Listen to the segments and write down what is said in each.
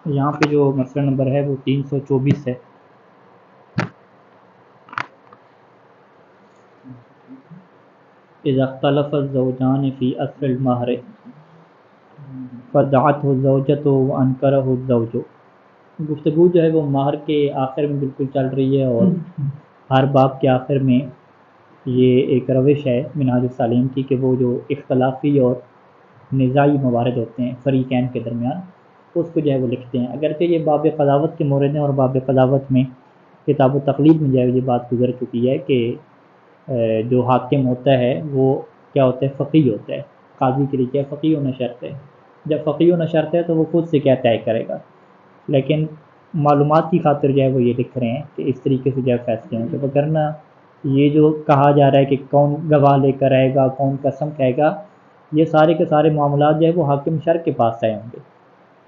یہاں پہ جو مسئلہ نمبر ہے وہ 324 ہے. اذا اختلف الزوجان فی اصل المہر فدعته الزوجة وانکرہ الزوج. گفتگو جو ہے وہ مہر کے آخر میں بالکل چل رہی ہے، اور ہر باب کے آخر میں یہ ایک روش ہے منہاج الصالحین کی کہ وہ جو اختلافی اور نزاعی موارد ہوتے ہیں فریقین کے درمیان اس کو جو ہے وہ لکھتے ہیں. اگرچہ یہ باب قضاوت کے مورد ہیں، اور باب قضاوت میں کتاب و تقلیب میں جو ہے یہ بات گزر چکی ہے کہ جو حاکم ہوتا ہے وہ کیا ہوتا ہے، فقیہ ہوتا ہے. قاضی کے لیے کیا فقیہ ہونا شرط ہے. جب فقیہ ہونا شرط ہے تو وہ خود سے کیا طے کرے گا، لیکن معلومات کی خاطر جو ہے وہ یہ لکھ رہے ہیں کہ اس طریقے سے جو ہے فیصلے ہوں گے. وگرنہ یہ جو کہا جا رہا ہے کہ کون گواہ لے کر آئے گا، کون قسم کہے گا، یہ سارے کے سارے معاملات جو ہے وہ حاکم شرع کے پاس آئے ہوں گے.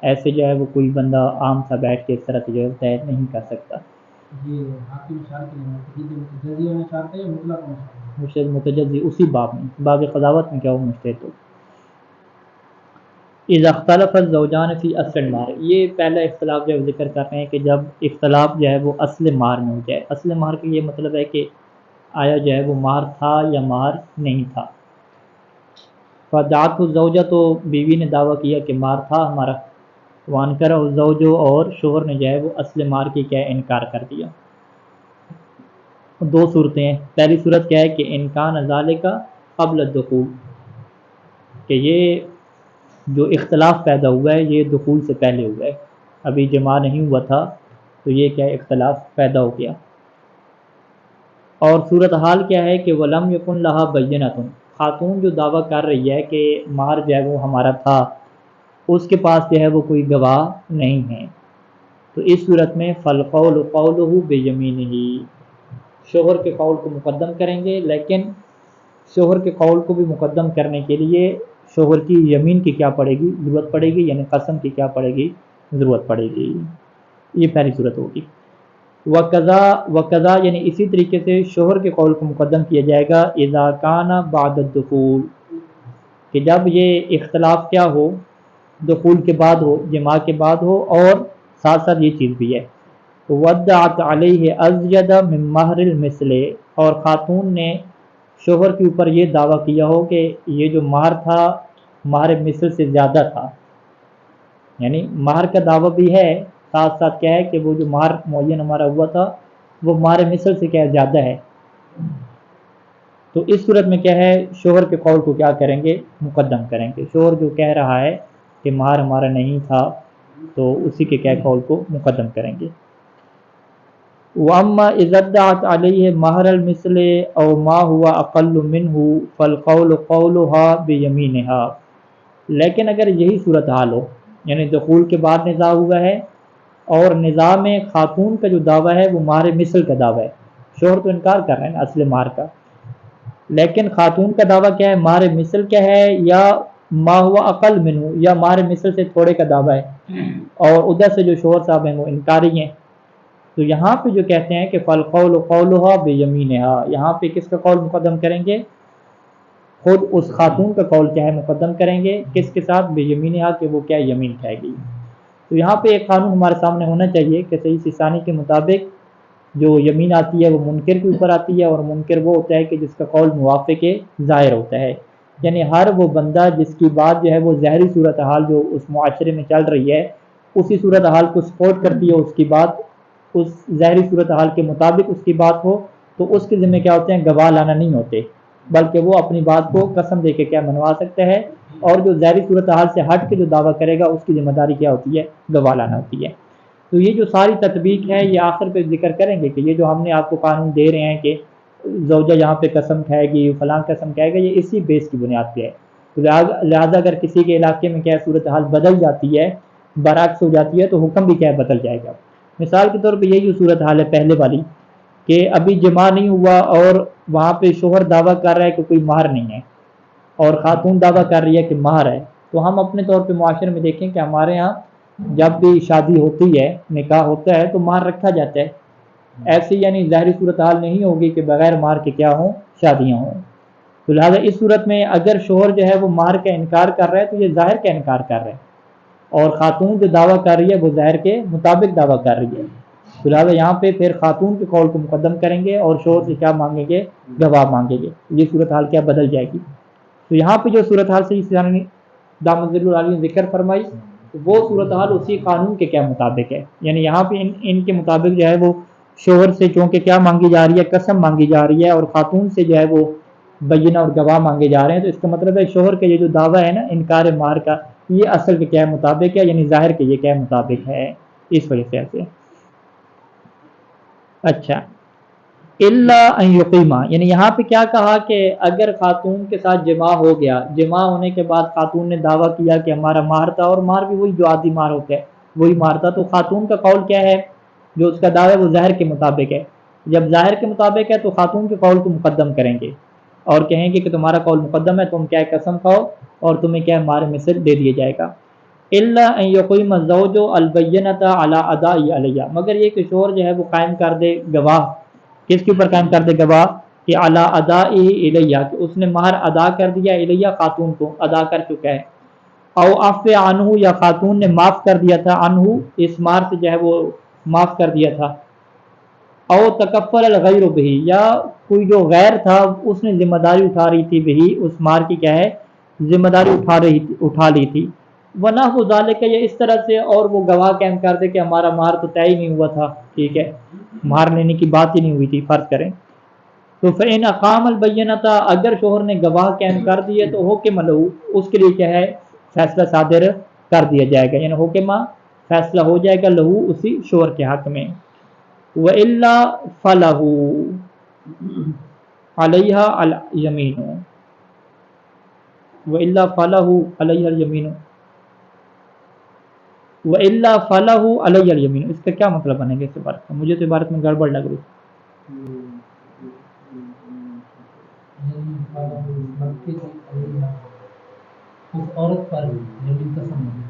ایسے جو ہے وہ کوئی بندہ عام سا بیٹھ کے اس طرح سے جو ہے طے نہیں کر سکتا. یہ حاکم شرع کے متجزی ہونا شرط ہے یا مطلق ہونا شرط ہے؟ مشتہد متجزی اسی باب میں، باب قضاوت میں کیا ہو مشتہد ہو. اذا اختلف الزوجان فی اصل المہر، یہ پہلا اختلاف جو ہے ذکر کر رہے ہیں کہ جب اختلاف جو ہے وہ اصل مہر میں ہو جائے. اصل مہر کا یہ مطلب ہے کہ آیا جو ہے وہ مہر تھا یا مہر نہیں تھا. فدعت الزوجہ، تو بیوی نے دعویٰ کیا کہ مہر تھا ہمارا. وانکرہ الزوج، اور شوہر نے جو ہے وہ اصل مہر کی کیا انکار کر دیا. دو صورتیں ہیں. پہلی صورت کیا ہے کہ انکان ذالک قبل الدخول، کہ یہ جو اختلاف پیدا ہوا ہے یہ دخول سے پہلے ہوا ہے، ابھی جماع نہیں ہوا تھا تو یہ کیا اختلاف پیدا ہو گیا. اور صورتحال کیا ہے کہ ولم یکن لہا بینۃ، خاتون جو دعویٰ کر رہی ہے کہ مہر جو ہے وہ ہمارا تھا، اس کے پاس جو ہے وہ کوئی گواہ نہیں ہے. تو اس صورت میں فالقول قولہ بیمینہ، شوہر کے قول کو مقدم کریں گے، لیکن شوہر کے قول کو بھی مقدم کرنے کے لیے شوہر کی یمین کی کیا پڑے گی، ضرورت پڑے گی، یعنی قسم کی کیا پڑے گی، ضرورت پڑے گی. یہ پہلی صورت ہوگی. وقضا یعنی اسی طریقے سے شوہر کے قول کو مقدم کیا جائے گا اذا کان بعد الدخول، کہ جب یہ اختلاف کیا ہو، دخول کے بعد ہو، جماع کے بعد ہو، اور ساتھ ساتھ یہ چیز بھی ہے ودعت علیہ ازید من مہر المثل، اور خاتون نے شوہر کے اوپر یہ دعویٰ کیا ہو کہ یہ جو مہر تھا مہر مثل سے زیادہ تھا. یعنی مہر کا دعویٰ بھی ہے، ساتھ ساتھ کیا ہے کہ وہ جو مہر معین ہمارا ہوا تھا وہ مہر مثل سے کیا زیادہ ہے. تو اس صورت میں کیا ہے، شوہر کے قول کو کیا کریں گے، مقدم کریں گے. شوہر جو کہہ رہا ہے کہ مہر ہمارا نہیں تھا تو اسی کے کیا قول کو مقدم کریں گے. واما اذا ادعت علیہ مہر المثل او ما ہوا اقل منہ فالقول قولها بیمینہا، لیکن اگر یہی صورتحال ہو، یعنی دخول کے بعد نزاع ہوا ہے اور نزاع میں خاتون کا جو دعویٰ ہے وہ مہر مثل کا دعویٰ ہے، شوہر تو انکار کر رہے ہیں اصل مہر کا، لیکن خاتون کا دعویٰ کیا ہے، مہر مثل کیا ہے، یا ما ہوا اقل منہ، یا مہر مثل سے تھوڑے کا دعویٰ ہے، اور ادھر سے جو شوہر صاحب ہیں وہ انکاری ہیں. تو یہاں پہ جو کہتے ہیں کہ فالقول قولها بیمینہا، یہاں پہ کس کا قول مقدم کریں گے، خود اس خاتون کا قول کیا ہے مقدم کریں گے، کس کے ساتھ، بیمینہا، کہ وہ کیا یمین کھائے گی. تو یہاں پہ ایک قانون ہمارے سامنے ہونا چاہیے کہ صحیح سیستانی کے مطابق جو یمین آتی ہے وہ منکر کے اوپر آتی ہے، اور منکر وہ ہوتا ہے کہ جس کا قول موافق ظاہر ہوتا ہے. یعنی ہر وہ بندہ جس کی بات جو ہے وہ ظاہری صورتحال جو اس معاشرے میں چل رہی ہے اسی صورتحال کو سپورٹ کرتی ہے، اس کی بات اس ظاہری صورتحال کے مطابق اس کی بات ہو، تو اس کے ذمہ کیا ہوتے ہیں، گواہ لانا نہیں ہوتے، بلکہ وہ اپنی بات کو قسم دے کے کیا منوا سکتا ہے، اور جو ظاہری صورتحال سے ہٹ کے جو دعویٰ کرے گا اس کی ذمہ داری کیا ہوتی ہے، گواہ لانا ہوتی ہے. تو یہ جو ساری تطبیق ہے یہ آخر پہ ذکر کریں گے کہ یہ جو ہم نے آپ کو قانون دے رہے ہیں کہ زوجہ یہاں پہ قسم کھائے گی، فلاں قسم کھائے گا، یہ اسی بیس کی بنیاد پہ ہے. لہٰذا اگر کسی کے علاقے میں کیا صورتحال بدل جاتی ہے، برعکس ہو جاتی ہے، تو حکم بھی کیا بدل جائے گا. مثال کے طور پہ یہی جو صورتحال ہے پہلے والی کہ ابھی جماع نہیں ہوا اور وہاں پہ شوہر دعویٰ کر رہا ہے کہ کوئی مہر نہیں ہے اور خاتون دعویٰ کر رہی ہے کہ مہر ہے، تو ہم اپنے طور پہ معاشرے میں دیکھیں کہ ہمارے ہاں جب بھی شادی ہوتی ہے، نکاح ہوتا ہے، تو مہر رکھا جاتا ہے. ایسی یعنی ظاہری صورتحال نہیں ہوگی کہ بغیر مہر کے کیا ہوں، شادیاں ہوں. تو لہٰذا اس صورت میں اگر شوہر جو ہے وہ مہر کا انکار کر رہا ہے تو یہ ظاہر کا انکار کر رہا ہے، اور خاتون جو دعویٰ کر رہی ہے وہ ظاہر کے مطابق دعویٰ کر رہی ہے، تو لہٰذا یہاں پہ پھر خاتون کے قول کو مقدم کریں گے اور شوہر سے کیا مانگیں گے؟ گواہ مانگیں گے، یہ صورتحال کیا بدل جائے گی۔ تو یہاں پہ جو صورتحال سے دامت ظل العالی نے ذکر فرمائی وہ صورتحال اسی قانون کے کیا مطابق ہے، یعنی یہاں پہ ان کے مطابق جو ہے وہ شوہر سے چونکہ کیا مانگی جا رہی ہے؟ قسم مانگی جا رہی ہے، اور خاتون سے جو ہے وہ بینہ اور گواہ مانگے جا رہے ہیں، تو اس کا مطلب ہے شوہر کا یہ جو دعویٰ ہے نا انکار مہر کا، یہ اصل کے کیا مطابق ہے، یعنی ظاہر کے یہ کیا مطابق ہے، اس وجہ سے ایسے۔ اچھا، اللہ ان یقیما، یعنی یہاں پہ کیا کہا کہ اگر خاتون کے ساتھ جماع ہو گیا، جماع ہونے کے بعد خاتون نے دعویٰ کیا کہ ہمارا مہر تھا، اور مہر بھی وہی جو عادی مہر ہوتا ہے وہی مہر تھا، تو خاتون کا قول کیا ہے؟ جو اس کا دعویٰ ہے وہ ظاہر کے مطابق ہے۔ جب ظاہر کے مطابق ہے تو خاتون کے قول کو مقدم کریں گے اور کہیں گے کہ تمہارا قول مقدم ہے، تم کیا ہے قسم کھاؤ اور تمہیں کیا ہے مہر مثل دے دیا جائے گا۔ الا ان یقیم الزوج البینۃ علی اداء علیہ، مگر یہ کہ شوہر جو ہے وہ قائم کر دے گواہ، کس کے اوپر قائم کر دے گواہ؟ کہ علی اداء الیہ، کہ اس نے مہر ادا کر دیا، الیہ خاتون کو ادا کر چکا ہے، او عفو عنہ، یا خاتون نے معاف کر دیا تھا، عنہ اس مہر سے جو ہے وہ معاف کر دیا تھا، او تکفل الغیر بہ، یا کوئی جو غیر تھا اس نے ذمہ داری اٹھا رہی تھی بہ، اس مہر کی کیا ہے ذمہ داری اٹھا لی تھی، ونحو ذالک، یا اس طرح سے، اور وہ گواہ قائم کر دے کہ ہمارا مہر تو طے ہی نہیں ہوا تھا، ٹھیک ہے مہر لینے کی بات ہی نہیں ہوئی تھی، فرض کریں تو فإن اقام البینۃ، اگر شوہر نے گواہ قائم کر دیے تو حکم لہ، اس کے لیے کیا ہے فیصلہ صادر کر دیا جائے گا، یعنی حکمہ فیصلہ ہو جائے گا لہو اسی شوہر کے حق میں، وإلا فلہ علیہ الیمین، وإلا فلہ علیہ الیمین، وإلا فلہ علیہ الیمین، اس کا کیا مطلب بنے گا اس عبارت کا؟ مجھے تو عبارت میں گڑبڑ لگ رہی۔ اس عورت پر یمین قسم ہوگی،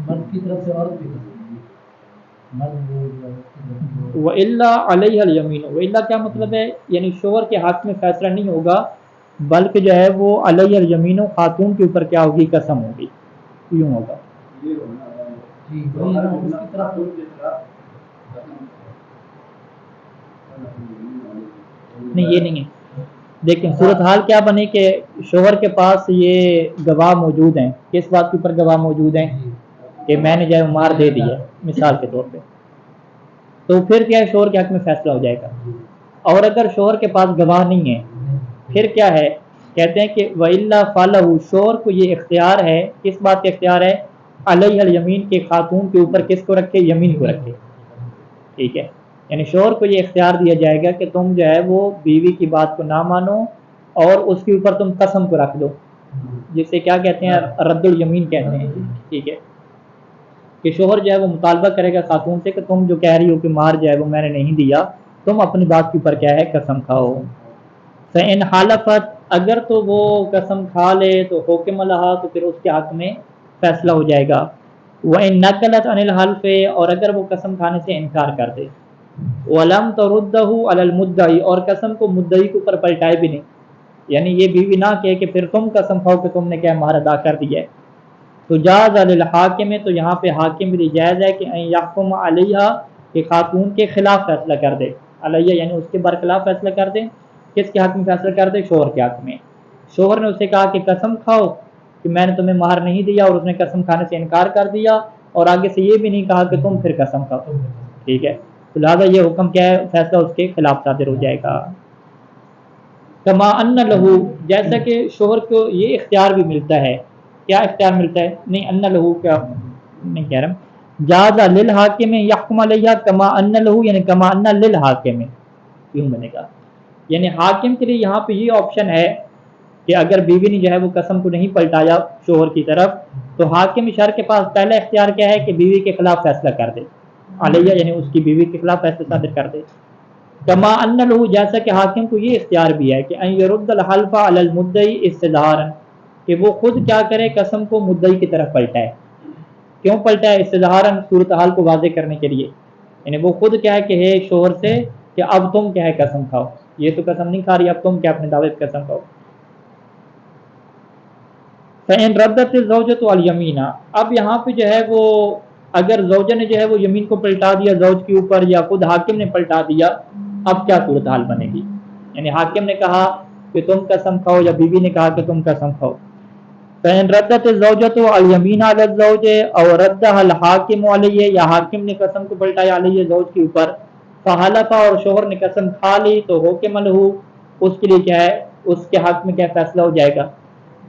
مرد کی طرف سے عورت کی قسم، مرد وإلا علیہ الیمین، وإلا کیا مطلب ہے؟ یعنی شوہر کے حق میں فیصلہ نہیں ہوگا بلکہ جو ہے وہ علیہ الیمین، خاتون کے اوپر کیا ہوگی؟ قسم ہوگی، یوں ہوگا۔ جی وہی ہے نا، اس کی طرف نہیں یہ نہیں ہے، دیکھیں صورتحال کیا بنے کہ شوہر کے پاس یہ گواہ موجود ہیں، کس بات کے اوپر گواہ موجود ہیں؟ کہ میں نے جو ہے مہر دے دی ہے مثال کے طور پہ، تو پھر کیا ہے شوہر کے حق میں فیصلہ ہو جائے گا، اور اگر شوہر کے پاس گواہ نہیں ہے پھر کیا ہے؟ کہتے ہیں کہ وإلا فلہ، شوہر کو یہ اختیار ہے، کس بات کا اختیار ہے؟ علیہ الیمین، کے خاتون کے اوپر کس کو رکھے؟ یمین کو رکھے، ٹھیک ہے، یعنی شوہر کو یہ اختیار دیا جائے گا کہ تم جو ہے وہ بیوی کی بات کو نہ مانو اور اس کے اوپر تم قسم کو رکھ دو، جسے کیا کہتے ہیں؟ رد الیمین کہتے ہیں، ٹھیک ہے، کہ شوہر جو ہے وہ مطالبہ کرے گا خاتون سے کہ تم جو کہہ رہی ہو کہ مہر جو ہے وہ میں نے نہیں دیا، تم اپنی بات کے اوپر کیا ہے قسم کھاؤ۔ فإن حلفت، اگر تو وہ قسم کھا لے تو حکم لہا، تو پھر اس کے حق میں فیصلہ ہو جائے گا، وإن نقلت عن الحلف، اور اگر وہ قسم کھانے سے انکار کر دے، ولم تردہ علی المدعی، اور قسم کو مدعی کے اوپر پلٹائے بھی نہیں، یعنی یہ بیوی نہ کہے کہ پھر تم قسم کھاؤ کہ تم نے کیا مہر ادا کر دیا ہے، تو جاز للحاکم، تو یہاں پہ حاکم بھی جائز ہے کہ ان یحکم علیہ، کہ خاتون کے خلاف فیصلہ کر دے، علیہ یعنی اس کے برخلاف فیصلہ کر دے، کس کے حق میں فیصلہ کر دے؟ شوہر کے حق میں۔ شوہر نے اسے کہا کہ قسم کھاؤ کہ میں نے تمہیں مہر نہیں دیا، اور اس نے قسم کھانے سے انکار کر دیا، اور آگے سے یہ بھی نہیں کہا کہ تم پھر قسم کھاؤ، ٹھیک ہے، تو لہٰذا یہ حکم کیا ہے؟ فیصلہ اس کے خلاف صادر ہو جائے گا۔ کما ان لہو، جیسا کہ شوہر کو یہ اختیار بھی ملتا ہے، کیا اختیار ملتا ہے؟ نہیں ان لہو کیا نہیں کہہ رہا، جاز للحاکم یحکم علیہ کما ان لہو، یعنی کما ان للحاکم، یوں بنے گا، یعنی حاکم کے لیے یہاں پہ یہ آپشن ہے کہ اگر بیوی نے جو ہے وہ قسم کو نہیں پلٹایا شوہر کی طرف، تو حاکم شرع کے پاس پہلا اختیار کیا ہے کہ بیوی کے خلاف فیصلہ کر دے، علیہ یعنی اس کی بیوی کے خلاف فیصلہ صادر کر دے، کما ان لہو، جیسا کہ حاکم کو یہ اختیار بھی ہے کہ ان یرد الحلف علی المدعی استظہارا، کہ وہ خود کیا کرے؟ قسم کو مدعی کی طرف پلٹائے، کیوں پلٹائے؟ استظہارا، صورتحال کو واضح کرنے کے لیے، یعنی وہ خود کیا ہے کہ ہے شوہر سے کہ اب تم کیا ہے قسم کھاؤ، یہ تو قسم نہیں کھا رہی، اب تم کیا اپنے دعوے پہ قسم کھاؤ۔ فإن ردت الزوجۃ الیمین، اب یہاں پہ جو ہے وہ اگر زوجہ نے جو ہے وہ یمین کو پلٹا دیا زوج کے اوپر، یا خود حاکم نے پلٹا دیا، اب کیا صورتحال بنے گی؟ یعنی حاکم نے کہا کہ تم قسم کھاؤ یا بیوی نے کہا کہ تم قسم کھاؤ. فإن ردت الزوجۃ الیمین علی الزوج او ردها الحاکم علیہ، یا حاکم نے قسم کو پلٹایا علیہ زوج کے اوپر، فحلف، اور شوہر نے قسم کھا لی، تو حکم لہ، اس کے لیے کیا ہے، اس کے حق میں کیا فیصلہ ہو جائے گا.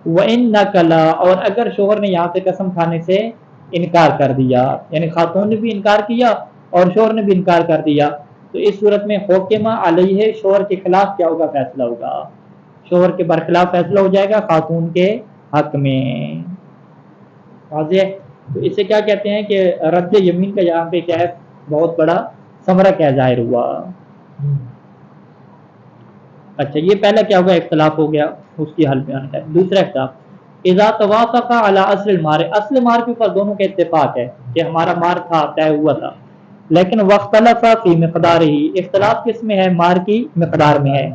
وَإِن نَكَلَ، اور اگر شوہر نے یہاں سے قسم کھانے سے انکار کر دیا، یعنی خاتون نے بھی انکار کیا اور شوہر نے بھی انکار کر دیا، تو اس صورت میں حکم علیہ، شوہر کے خلاف کیا ہوگا، فیصلہ ہوگا، شوہر کے برخلاف فیصلہ ہو جائے گا خاتون کے حق میں. واضح ہے؟ تو اسے کیا کہتے ہیں کہ رد یمین کا یہاں پہ کیا ہے، بہت بڑا ثمرہ کیا ظاہر ہوا. اچھا، یہ پہلا کیا ہوگا، اختلاف ہو گیا، اس کی حل بیان ہے. دوسرا اختلاف، اذا توافق علی اصل المار، اصل مار کے اوپر دونوں کا اتفاق ہے کہ ہمارا مار تھا، طے ہوا تھا، لیکن واختلف فی مقدارہ، اختلاف کس میں ہے، مار کی مقدار میں ہے.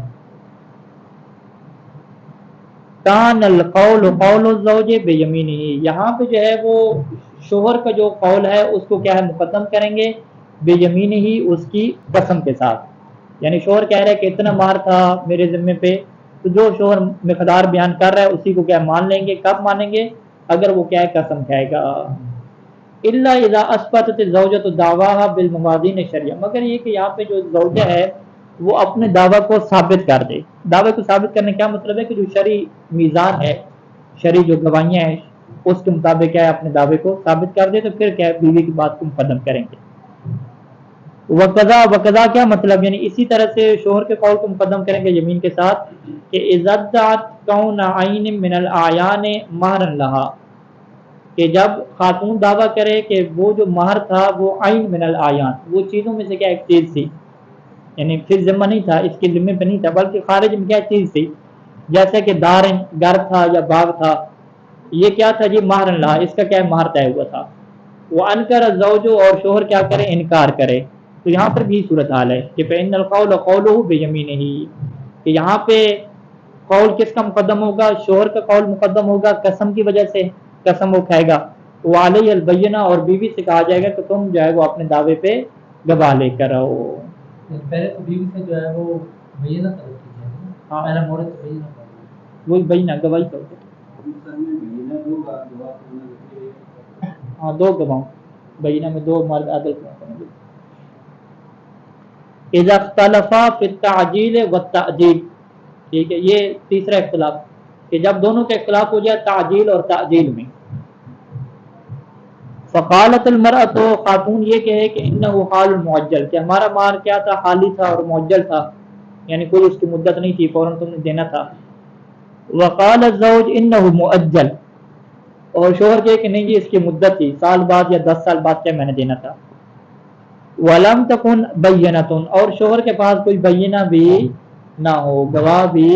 کان القول قول الزوج بیمینہ، یہاں پہ جو ہے وہ شوہر کا جو قول ہے اس کو کیا ہے، مقدم کریں گے بیمینہ، اس کی قسم کے ساتھ. یعنی شوہر کہہ رہا ہے کہ اتنا مار تھا میرے ذمے پہ، تو جو شوہر مقدار بیان کر رہا ہے اسی کو کیا مان لیں گے. کب مانیں گے؟ اگر وہ کیا ہے، قسم کھائے گا. الا اذا اثبتت الزوجۃ دعواها بالموازین الشرعیہ، مگر یہ کہ یہاں پہ جو زوجہ ہے وہ اپنے دعویٰ کو ثابت کر دے. دعوے کو ثابت کرنے کیا مطلب ہے کہ جو شرعی میزان ہے، شرعی جو گواہیاں ہیں اس کے مطابق کیا ہے، اپنے دعوے کو ثابت کر دے، تو پھر کیا ہے، بیوی کی بات کو مقدم کریں گے. وقضا کیا مطلب، یعنی اسی طرح سے شوہر کے قول کو مقدم کریں گے یمین کے ساتھ، کہ ازدعت کون عین من الاعیان مہرا لہا، کہ جب خاتون دعویٰ کرے کہ وہ جو مہر تھا وہ عین من الاعیان، وہ چیزوں میں سے کیا ایک چیز تھی، یعنی پھر ذمہ نہیں تھا، اس کے ذمے پہ نہیں تھا، بلکہ خارج میں کیا چیز تھی، جیسے کہ دار، گھر تھا یا باغ تھا، یہ کیا تھا جی، مہر لہا، اس کا کیا مہر طے ہوا تھا. وہ انکر الزوج، اور شوہر کیا کرے، انکار کرے. تو یہاں پر بھی صورت حال ہے کہ فإن القول قوله بیمینہ، کہ یہاں پہ قول کس کا مقدم ہوگا، شوہر کا قول مقدم ہوگا قسم کی وجہ سے، قسم وہ کھائے گا. وعلیہ البینہ، اور بیوی سے کہا جائے گا کہ تم جو ہے وہ اپنے دعوے پہ گواہ لے کر آؤ. پہلے تو بیوی سے جو ہے وہ بینہ طلب کی جائے گی، پہلا مورد تو بینہ کرنا، وہی بینہ گواہی کرو. ہاں، دو گواہ، بینہ میں دو مرد عدل کریں گے. اذا اختلفا فی التعجیل والتأجیل، ٹھیک ہے، یہ تیسرا اختلاف، کہ جب دونوں کا اختلاف ہو جائے تعجیل اور تعجیل میں. فقالت المرأۃ، خاتون یہ کہے کہ انہ حال المعجل، کہ ہمارا مار کیا تھا، حالی تھا اور معجل تھا، یعنی کوئی اس کی مدت نہیں تھی، فوراً تم نے دینا تھا. وقال الزوج انہ مؤجل، اور شوہر کہے کہ نہیں جی اس کی مدت تھی، سال بعد یا 10 سال بعد کیا میں نے دینا تھا. ولم تکن بینۃ، اور شوہر کے پاس کوئی بینہ بھی نہ ہو، گواہ بھی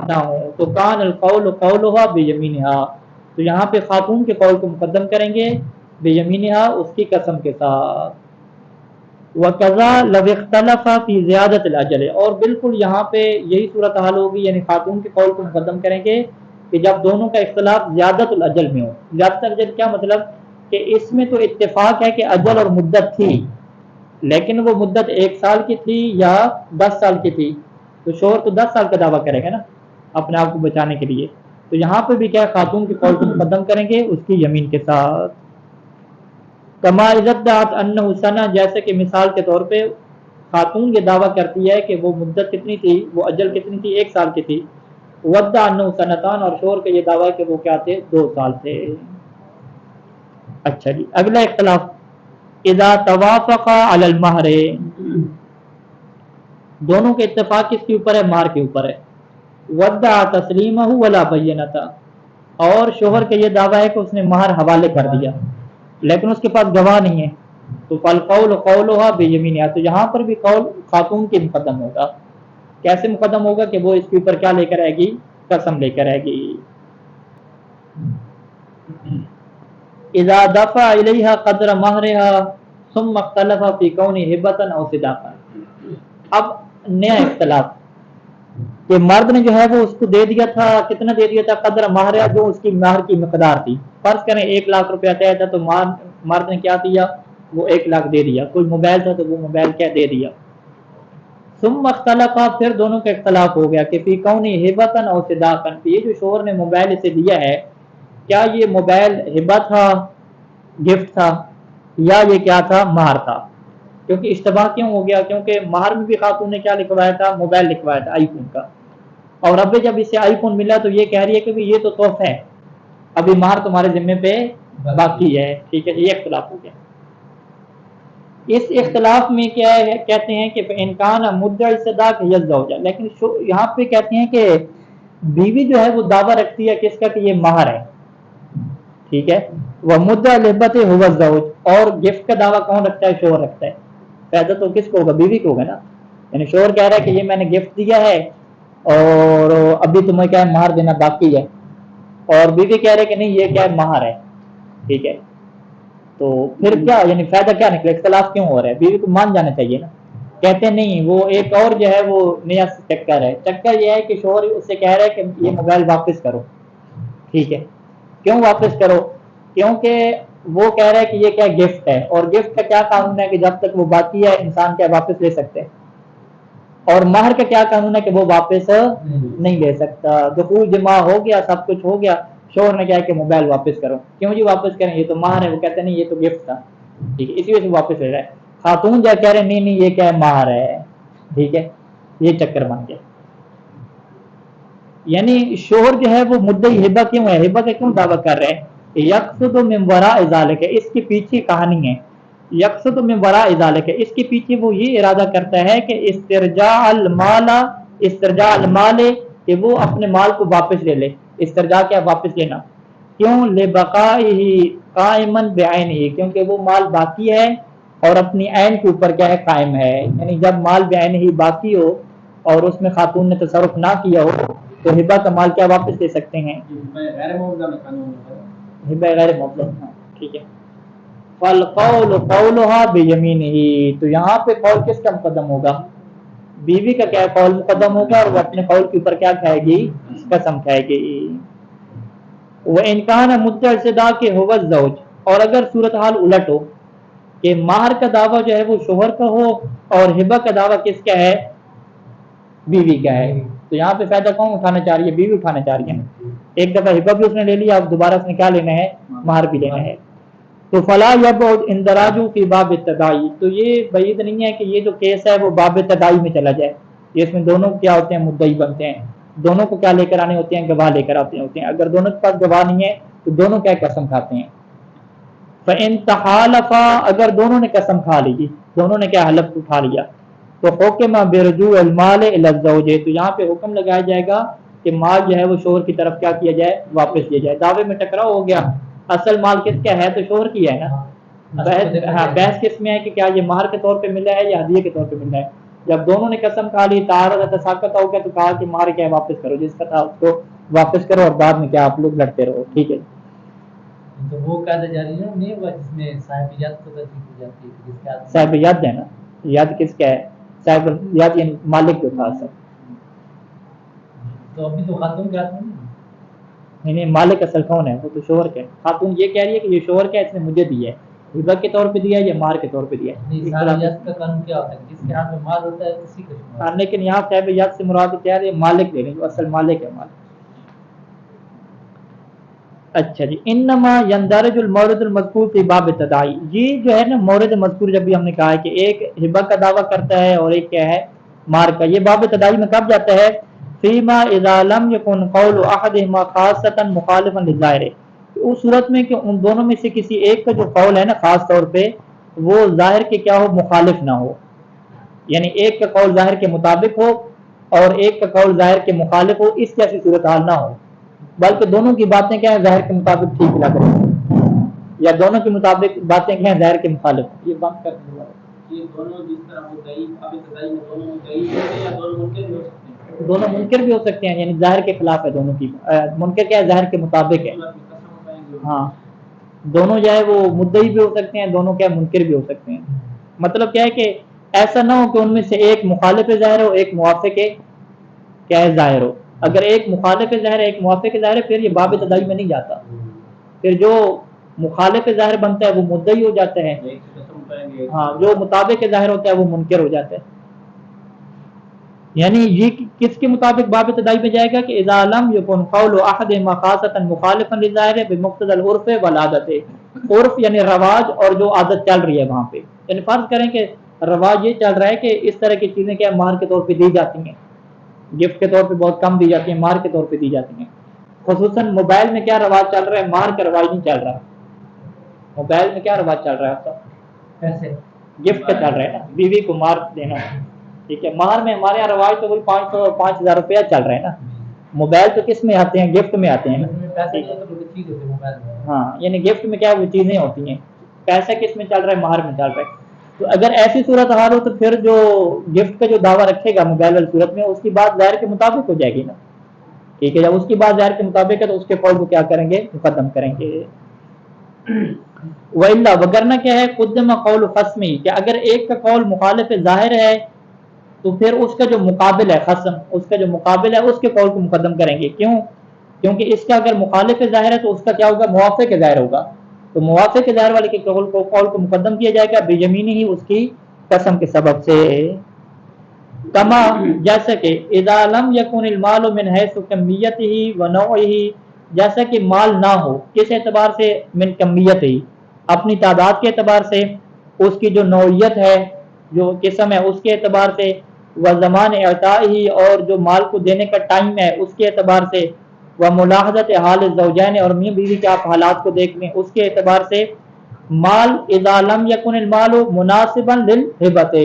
نہ ہو، تو کان القول قولها بیمینہا، تو یہاں پہ خاتون کے قول کو مقدم کریں گے بیمینہا، اس کی قسم کے ساتھ. وقضا لو اختلف فی زیادت الاجل، اور بالکل یہاں پہ یہی صورتحال ہوگی، یعنی خاتون کے قول کو مقدم کریں گے کہ جب دونوں کا اختلاف زیادت الاجل میں ہو. زیادت الاجل کیا مطلب، کہ اس میں تو اتفاق ہے کہ اجل اور مدت تھی، لیکن وہ مدت 1 سال کی تھی یا 10 سال کی تھی، تو شوہر تو 10 سال کا دعویٰ کرے گا نا اپنے آپ کو بچانے کے لیے. تو یہاں پہ بھی کیا خاتون کے قول کو مقدم کریں گے اس کی یمین کے ساتھ. کما ادعت انہ سنہ، جیسے کہ مثال کے طور پہ خاتون یہ دعویٰ کرتی ہے کہ وہ مدت کتنی تھی، وہ اجل کتنی تھی، 1 سال کی تھی. ودع انہ سنتان، اور شوہر کا یہ دعویٰ ہے کہ وہ کیا تھے، 2 سال تھے. اچھا جی، اگلا اختلاف، اذا توافقا علی المہر، دونوں کے اتفاق کس کے اوپر ہے، مہر کے اوپر ہے. ودع تسلیمہ ولا بینۃ، اور شوہر کا یہ دعویٰ ہے کہ اس نے مہر حوالے کر دیا لیکن اس کے پاس گواہ نہیں ہے، تو فالقول قولها بیمینہا، تو یہاں پر بھی قول خاتون کے مقدم ہوگا. کیسے مقدم ہوگا، کہ وہ اس کے اوپر کیا لے کر آئے گی، قسم لے کر آئے گی. اذا دفع الیہا قدر مہرہا ثم اختلف فی کون ہبۃ او صداقہ. اب نیا اختلاف، کہ مرد نے جو ہے وہ اس کو دے دیا تھا، کتنا دے دیا تھا؟ قدر مہر، جو اس کی مہر کی مقدار تھی، فرض کریں 1,00,000 روپیہ طے تھا تو مرد نے کیا دیا؟ وہ 1,00,000 دے دیا۔ کوئی موبائل تھا تو وہ موبائل کیا دے دیا۔ ثم اختلفا، پھر دونوں کا اختلاف ہو گیا کہ فی کون ہبتن او صداقن، یہ جو شوہر نے موبائل اسے دیا ہے کیا یہ موبائل ہبہ تھا، گفٹ تھا، یا یہ کیا تھا؟ مہر تھا۔ کیونکہ اشتباہ کیوں ہو گیا؟ کیونکہ مہر میں بھی خاتون نے کیا لکھوایا تھا؟ موبائل لکھوایا تھا آئی فون کا، اور اب جب اسے آئی فون ملا تو یہ کہہ رہی ہے کہ یہ تو تحفہ ہے، ابھی مہر تمہارے ذمے پہ باقی ہے، ٹھیک ہے، یہ اختلاف ہو گیا۔ اس اختلاف میں کیا ہے؟ کہتے ہیں کہ انکان مدعی صداق یزوجہ، لیکن یہاں پہ کہتے ہیں کہ بیوی جو ہے وہ دعویٰ رکھتی ہے کس کا؟ کہ یہ مہر ہے، ٹھیک ہے، وہ مدعی الہبۃ هو الزوج، اور گفٹ کا دعویٰ کون رکھتا ہے؟ شوہر رکھتا ہے۔ فائدہ تو کس کو ہوگا؟ بیوی کو ہوگا نا، یعنی شوہر کہہ رہا ہے کہ یہ میں نے گفٹ دیا ہے اور ابھی تمہیں کیا ہے؟ مہر دینا باقی ہے، اور بیوی کہہ رہے کہ نہیں یہ کیا ہے؟ مہر ہے، ٹھیک ہے۔ تو پھر کیا یعنی فائدہ کیا نکلا؟ اختلاف کیوں ہو رہا ہے؟ بیوی کو مان جانا چاہیے نا۔ کہتے ہیں نہیں، وہ ایک اور جو ہے وہ نیا چکر ہے۔ چکر یہ ہے کہ شوہر اس سے کہہ رہا ہے کہ یہ موبائل واپس کرو، ٹھیک ہے۔ کیوں واپس کرو؟ کیونکہ وہ کہہ رہا ہے کہ یہ کیا گفٹ ہے، اور گفٹ کا کیا قانون ہے کہ جب تک وہ باقی ہے انسان کیا واپس لے سکتے ہیں، اور مہر کا کیا قانون ہے کہ وہ واپس نہیں لے سکتا۔ دخول جمع ہو گیا، سب کچھ ہو گیا، شوہر نے کہا کہ موبائل واپس کرو۔ کیوں جی واپس کریں؟ یہ تو مہر ہے۔ وہ کہتے ہیں نہیں یہ تو گفٹ تھا، ٹھیک ہے، اسی وجہ سے واپس لے رہا ہے۔ خاتون جا کہہ رہے نہیں نہیں یہ کیا ہے؟ مہر ہے، ٹھیک ہے، یہ چکر بن گیا۔ یعنی شوہر جو ہے وہ مدعی ہبہ کیوں ہے؟ ہبہ کا کیوں دعویٰ کر رہے ہیں؟ یقصد من وراء ذلک، اس کے پیچھے کہانی ہے، یقصد من وراء ذلک، اس کے پیچھے وہ یہ ارادہ کرتا ہے کہ استرجاع المال، کہ وہ اپنے مال کو واپس لے لے۔ استرجاع کیا؟ واپس لینا۔ کیوں؟ لبقائہ قائما بعینہ، کیونکہ وہ مال باقی ہے اور اپنی عین کے اوپر کیا ہے؟ قائم ہے۔ یعنی جب مال بعینہ باقی ہو اور اس میں خاتون نے تصرف نہ کیا ہو تو ہبہ کا مال کیا واپس لے سکتے ہیں؟ ہبہ غیر معوضہ، ٹھیک ہے۔ فالقول قولها بیمینہ، تو یہاں پہ قول کس کا مقدم ہوگا؟ بیوی کا کیا قول مقدم ہوگا، اور وہ اپنے قول کے اوپر کیا کھائے گی؟ قسم کھائے گی۔ وَإِنْ كَانَ مُدَّعِي الصِّدَاقِ هُوَ الزَّوْجُ، اور اگر صورتحال الٹ ہو کہ مہر کا دعویٰ جو ہے وہ شوہر کا ہو اور ہبہ کا دعویٰ کس کا ہے؟ بیوی کا ہے، تو یہاں پہ فائدہ کون اٹھانا چاہ رہی ہے؟ بیوی اٹھانا چاہ رہی ہے۔ ایک دفعہ ہبہ بھی اس نے لے لیا، اب دوبارہ اس نے کیا لینا ہے؟ مہر بھی لینا ہے۔ تو فلا یبعد اندراج فی باب التدائی، تو یہ بعید نہیں ہے کہ یہ جو کیس ہے وہ باب تدائی میں چلا جائے۔ یہ اس میں دونوں کیا ہوتے ہیں؟ مدعی بنتے ہیں، دونوں کو کیا لے کر آنے ہوتے ہیں؟ گواہ لے کر آتے ہوتے ہیں۔ اگر دونوں کے پاس گواہ نہیں ہے تو دونوں کیا قسم کھاتے ہیں؟ فإن تحالفا، اگر دونوں نے قسم کھا لی، دونوں نے کیا حلف اٹھا لیا، تو حکم برجوع المال الی الزوج، تو یہاں پہ حکم لگایا جائے گا کہ مال جو ہے وہ شوہر کی طرف کیا کیا جائے؟ واپس لیا جائے۔ دعوے میں ٹکراؤ ہو گیا، اصل مال کس کا ہے؟ تو شوہر کی ہے نا۔ بحث کس میں ہے کہ کیا یہ مہر کے طور پہ ملا ہے یا ہدیے کے طور پہ ملا ہے؟ جب دونوں نے قسم کھا لی، تعارض تساقط ہو گیا، تو کہا کہ مہر کیا ہے؟ واپس کرو، جس کا تھا اس کو واپس کرو، اور بعد میں کیا آپ لوگ لڑتے رہو، ٹھیک ہے۔ تو وہ قاعدہ جاری نہیں ہوا جس میں صاحب ید کو ترجیح دی جاتی ہے، جس کے ہاتھ صاحب ید ہے نا، ید کس کا ہے؟ صاحب ید یعنی مالک جو تھا اصل، تو ابھی تو خاتون کے ہاتھ میں نہیں، نہیں مالک اصل کون ہے؟ وہ تو شوہر کا ہے۔ خاتون یہ کہہ رہی ہے کہ یہ شوہر کا ہے، اس نے مجھے دیا ہے، ہبہ کے طور پہ دیا ہے یا مہر کے طور پہ دیا ہے؟ صاحب ید کا قانون کیا ہوتا ہے؟ جس کے ہاتھ میں مال ہوتا ہے اسی کا شمار ہے۔ لیکن یہاں صاحب ید سے مراد کیا ہے؟ مالک لے لیں، جو اصل مالک ہے مالک۔ اچھا جی، انما یندرج المورد المذکور فی باب التدائی، یہ جو ہے نا مورد مذکور، جب بھی ہم نے کہا ہے کہ ایک ہبہ کا دعویٰ کرتا ہے اور ایک کیا ہے؟ مہر کا، یہ باب تدائی میں کب جاتا ہے؟ فیما اذا لم یکن قول احدہما خاصۃ مخالفا للظاہر، اس صورت میں کہ ان دونوں میں سے کسی ایک کا جو قول ہے نا خاص طور پہ وہ ظاہر کے کیا ہو؟ مخالف نہ ہو، یعنی ایک کا قول ظاہر کے مطابق ہو اور ایک کا قول ظاہر کے مخالف ہو، اس جیسی صورتحال نہ ہو، بلکہ دونوں کی باتیں کیا ہیں؟ ظاہر کے مطابق ٹھیک لگ رہی ہیں، یا دونوں کے مطابق باتیں کیا ہیں؟ ظاہر کے مخالف۔ یہ بند کر دیں، یہ دونوں جس طرح مدعی باب تدائی میں دونوں مدعی ہوتے ہیں یا دونوں منکر بھی ہو سکتے ہیں؟ دونوں منکر بھی ہو سکتے ہیں، یعنی ظاہر کے خلاف ہے دونوں کی، منکر کیا ہے؟ ظاہر کے مطابق ہے، ہاں، دونوں جو ہے وہ مدعی بھی ہو سکتے ہیں، دونوں کیا منکر بھی ہو سکتے ہیں۔ مطلب کیا ہے کہ ایسا نہ ہو کہ ان میں سے ایک مخالف ظاہر ہو ایک موافق کیا ہے ظاہر ہو. اگر ایک مخالف ظاہر ہے ایک موافق ظاہر ہے پھر یہ باب تدائی میں نہیں جاتا. پھر جو مخالف ظاہر بنتا ہے وہ مدعی ہو جاتا ہے, ہاں جو مطابق ظاہر ہوتا ہے وہ منکر ہو جاتا ہے. یعنی یہ کس کے مطابق باب ابتدائی میں جائے گا کہ اذا لم یکن قول احد مخاصتا مخالفا للظاہر بمقتضى العرف والعادت. عرف یعنی رواج اور جو عادت چل رہی ہے وہاں پہ. یعنی فرض کریں کہ رواج یہ چل رہا ہے کہ اس طرح کی چیزیں کیا مہر کے طور پہ دی جاتی ہیں, گفٹ کے طور پہ بہت کم دی جاتی ہیں, مہر کے طور پہ دی جاتی ہیں. خصوصاً موبائل میں کیا رواج چل رہا ہے, مہر کا رواج نہیں چل رہا. موبائل میں کیا رواج چل رہا ہے آپ کا, پیسے گفٹ کا چل رہا ہے نا, بیوی کو مہر دینا. ٹھیک ہے, مہر میں ہمارے یہاں رواج تو 5,000 روپیہ چل رہا ہے نا. موبائل تو کس میں آتے ہیں, گفٹ میں آتے ہیں نا. ہاں یعنی گفٹ میں کیا وہ چیزیں ہوتی ہیں, پیسہ کس میں چل رہا ہے, مہر میں چل رہا ہے. تو اگر ایسی صورت حال ہو تو پھر جو گفٹ کا جو دعویٰ رکھے گا موبائل والی صورت میں اس کی بات ظاہر کے مطابق ہو جائے گی نا. ٹھیک ہے, جب اس کی بات ظاہر کے مطابق ہے تو اس کے قول کو کیا کریں گے, مقدم کریں گے. وَإِلَّا وگرنہ کیا ہے, قدم قول خصمی, کہ اگر ایک کا قول مخالف ظاہر ہے تو پھر اس کا جو مقابل ہے خصم, اس کا جو مقابل ہے اس کے قول کو مقدم کریں گے. کیوں؟ کیونکہ اس کا اگر مخالف ظاہر ہے تو اس کا کیا ہوگا, موافق ظاہر ہوگا. تو موافق ظاہر والے کے قول کو مقدم کیا جائے گا بیمینی ہی, اس کی قسم کے سبب سے. کما جیسا کہ اذا لم یکن المال من حیث کمیته ونوعه, جیسا کہ مال نہ ہو کس اعتبار سے, من کمیت ہی اپنی تعداد کے اعتبار سے, اس کی جو نوعیت ہے جو قسم ہے اس کے اعتبار سے, و زمان اعطاء ہی اور جو مال کو دینے کا ٹائم ہے اس کے اعتبار سے, و ملاحظت حال الزوجین اور میاں بیوی کے آپ حالات کو دیکھ لیں اس کے اعتبار سے. مال اذا لم یکن المال مناسبا للہبۃ,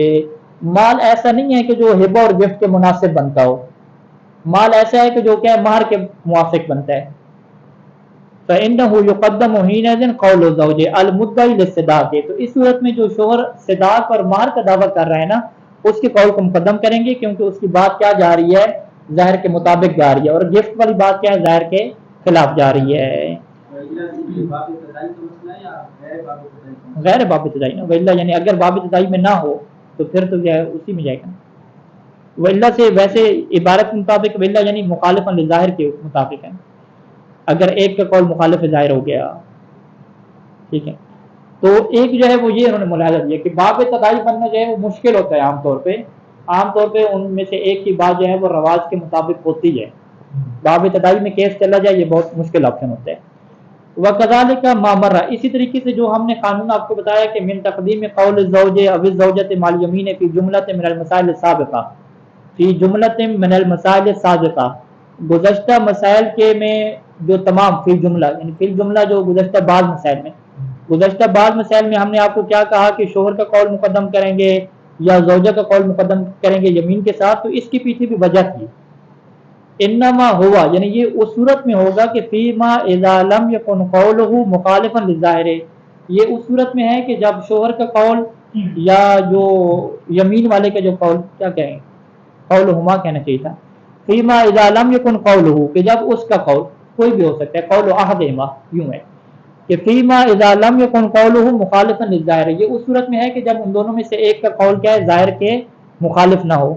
مال ایسا نہیں ہے کہ جو ہبہ اور گفٹ کے مناسب بنتا ہو, مال ایسا ہے کہ جو کیا مہر کے موافق بنتا ہے. فإنه يقدم حينئذ قول الزوج المدعي للصداق, تو اس صورت میں جو شوہر صداق اور مہر کا دعویٰ کر رہا ہے نا اس کے قول کو مقدم کریں گے, کیونکہ اس کی بات کیا جا رہی ہے, ظاہر کے مطابق جا رہی ہے, اور گفٹ والی بات کیا ہے, ظاہر کے خلاف جا رہی ہے. غیر باب ابتدائی نا, وإلا یعنی اگر باب ابتدائی میں نہ ہو تو پھر تو کیا ہے اسی میں جائے گا. وإلا سے ویسے عبارت کے مطابق وإلا یعنی مخالفاً للظاہر کے مطابق ہے, اگر ایک کا قول مخالف ظاہر ہو گیا. ٹھیک ہے, تو ایک جو ہے وہ یہ انہوں نے ملاحظہ دیا کہ باب ابتدائی بننا جو ہے وہ مشکل ہوتا ہے عام طور پہ ان میں سے ایک کی بات جو ہے وہ رواج کے مطابق ہوتی ہے. باب ابتدائی میں کیس چلا جائے یہ بہت مشکل آپشن ہوتا ہے. وَكَذَلِكَ مَا مَرَّ, اسی طریقے سے جو ہم نے قانون آپ کو بتایا کہ من تقدیم قول الزوج او الزوجۃ مع الیمین فی جملۃ من المسائل السابقہ, فی جملۃ من المسائل السابقہ, گزشتہ مسائل کے میں جو تمام فی جملہ یعنی فی جملہ جو گزشتہ بعض مسائل میں, گزشتہ بعض مسائل میں ہم نے آپ کو کیا کہا کہ شوہر کا قول مقدم کریں گے یا زوجہ کا قول مقدم کریں گے یمین کے ساتھ, تو اس کے پیچھے بھی وجہ تھی. انما ہوا یعنی یہ اس صورت میں ہوگا کہ فیما اذا لم یکن قولہ مخالفا للظاہر, یہ اس صورت میں ہے کہ جب شوہر کا قول یا جو یمین والے کا جو قول, کیا کہیں قولہما کہنا چاہیے تھا, فیما اذا لم یکن قولہ, کہ جب اس کا قول کوئی بھی ہو سکتا ہے, قول احدہما یوں ہے کہ فیما اذا لم یکن قولہ مخالفا للظاہر, یہ اس صورت میں ہے کہ جب ان دونوں میں سے ایک کا قول کیا ہے ظاہر کے مخالف نہ ہو.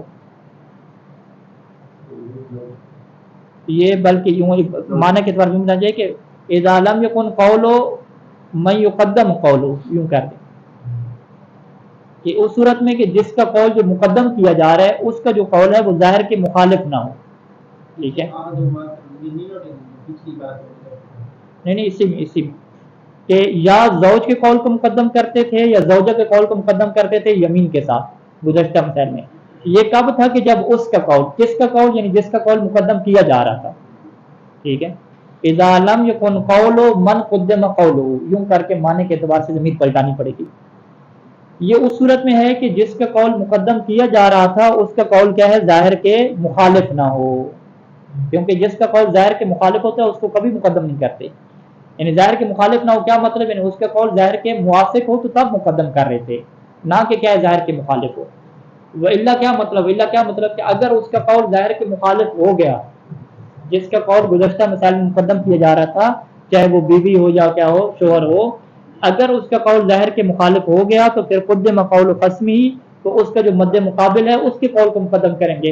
یہ بلکہ یوں معنی کے اعتبار سے چاہیے کہ اذا لم یکن قول من یقدم قول, یوں کر دیں کہ اس صورت میں کہ جس کا قول جو مقدم کیا جا رہا ہے اس کا جو قول ہے وہ ظاہر کے مخالف نہ ہو. ٹھیک ہے, نہیں اسی میں کہ یا زوج کے قول کو مقدم کرتے تھے یا زوجہ کے قول کو مقدم کرتے تھے یمین کے ساتھ گزشتہ مسائل میں. یہ کب تھا کہ جب اس کا قول, کس کا قول یعنی جس کا قول مقدم کیا جا رہا تھا. ٹھیک ہے, اذا لم یکن قول من قدم قوله, یوں کر کے معنی کے اعتبار سے ضمیر پلٹانی پڑے گی. یہ اس صورت میں ہے کہ جس کا قول مقدم کیا جا رہا تھا اس کا قول کیا ہے ظاہر کے مخالف نہ ہو, کیونکہ جس کا قول ظاہر کے مخالف ہوتا ہے اس کو کبھی مقدم نہیں کرتے. یعنی ظاہر کے مخالف نہ ہو کیا مطلب, یعنی اس کا قول ظاہر کے موافق ہو تو تب مقدم کر رہے تھے, نہ کہ کیا ہے ظاہر کے مخالف ہو. وإلا کیا مطلب کہ اگر اس کا قول ظاہر کے مخالف ہو گیا, جس کا قول گزشتہ مسائل میں مقدم کیا جا رہا تھا چاہے وہ بیوی ہو یا کیا ہو شوہر ہو, اگر اس کا قول ظاہر کے مخالف ہو گیا تو پھر قدم قول قسمی, تو اس کا جو مد مقابل ہے اس کے قول کو مقدم کریں گے.